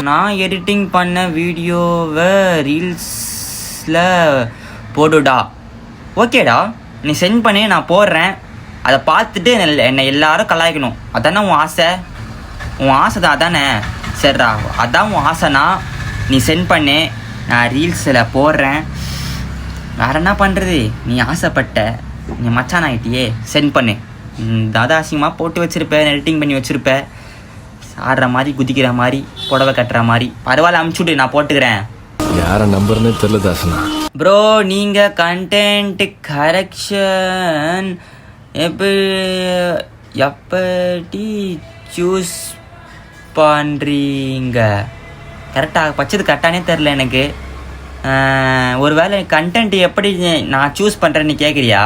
நான் எடிட்டிங் பண்ண வீடியோவை ரீல்ஸில் போடுடா. ஓகேடா, நீ சென்ட் பண்ணி நான் போடுறேன். அதை பார்த்துட்டு என்னை எல்லாரும் கலாய்க்கணும். அதானே உன் ஆசை? உன் ஆசை தான் அதானே? சரிடா, அதான் உன் ஆசைனா நீ சென்ட் பண்ணி நான் ரீல்ஸில் போடுறேன். வேறு என்ன பண்ணுறது? நீ ஆசைப்பட்ட, நீ மச்சான் ஆகிட்டியே, சென்ட் பண்ணு. தாதா அசிங்கமாக போட்டு வச்சுருப்பேன், எடிட்டிங் பண்ணி வச்சுருப்பேன், ஆடுற மாதிரி குதிக்கிற மாதிரி புடவை கட்டுற மாதிரி. பரவாயில்ல, அமுச்சுட்டு நான் போட்டுக்கிறேன். யாரை நம்புறேன்னு தெரியல தாசனா. ப்ரோ, நீங்கள் கண்டென்ட் கரெக்ஷன் எப்படி சூஸ் பண்ணுறீங்க? கரெக்டாக பச்சது கரெக்டானே தெரில எனக்கு. ஒரு வேளை கண்டென்ட் எப்படி நான் சூஸ் பண்ணுறேன்னு கேட்குறியா?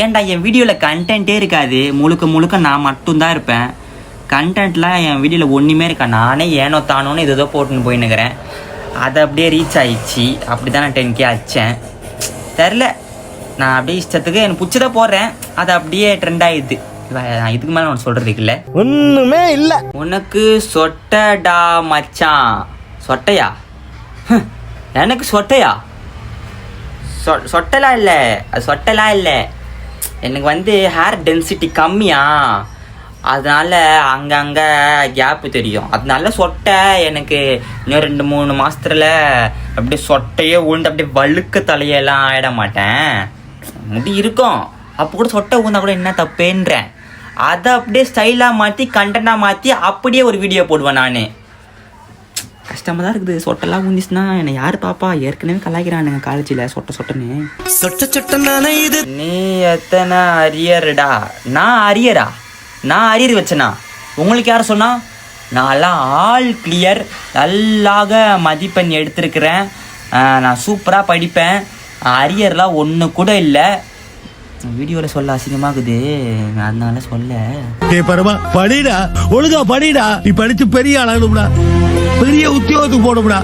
ஏன்டா, என் வீடியோவில் கண்டென்ட்டே இருக்காது. முழுக்க நான் மட்டும்தான் இருப்பேன். கண்டென்ட்லாம் என் வீடியோவில் ஒன்றுமே இருக்கா. நானே ஏனோ தானோன்னு ஏதோ போட்டுன்னு போயின்னுக்கிறேன். அது அப்படியே ரீச் ஆகிடுச்சு. அப்படி தான் நான் 10K அடித்தேன். தெரில, நான் அப்படியே இஷ்டத்துக்கு எனக்கு பிடிச்சதை போடுறேன். அது அப்படியே ட்ரெண்ட் ஆகிடுது. இதுக்கு மேலே நான் சொல்கிறதுக்கு இல்லை, ஒன்றுமே இல்லை. உனக்கு சொட்டடா மச்சான். சொட்டையா? எனக்கு சொட்டையா? சொட்டலாம் இல்லை, அது சொட்டலாம் இல்லை. எனக்கு ஹேர் டென்சிட்டி கம்மியா, அதனால் அங்கங்கே கேப்பு தெரியும். அதனால சொட்டை எனக்கு இன்னும் 2-3 மாதத்துல அப்படியே சொட்டையே உழுந்து அப்படியே வழுக்க தலையெல்லாம் ஆயிட மாட்டேன். முடி இருக்கும், அப்போ கூட சொட்டை ஊந்தா கூட என்ன தப்பேன்றேன். அதை அப்படியே ஸ்டைலாக மாற்றி கண்டென்ட்டாக மாற்றி அப்படியே ஒரு வீடியோ போடுவேன் நான். கஷ்டமாக தான் இருக்குது. சொட்டெல்லாம் ஊந்திச்சுன்னா என்னை யார் பாப்பா? ஏற்கனவே கலாய்க்கிறானுங்க காலேஜில் சொட்டன்னு. சொட்ட இது. நீ எத்தனை அரியர்டா? நான் அரியரா? நான் அரியர் வச்சேனா? உங்களுக்கு யார் சொன்னா? நான்லாம் ஆல் கிளியர், நல்லாக மதிப்பெண் எடுத்திருக்கிறேன். நான் சூப்பராக படிப்பேன். அரியர்லாம் ஒன்று கூட இல்லை. வீடியோவில் சொல்ல அசிங்கமாகுது, அதனால சொல்ல. பரமா படிடா, ஒழுங்கா படிடா. நீ படிச்சு பெரிய ஆளாகணும்டா, பெரிய உத்தியோகத்துக்கு போகணும்டா.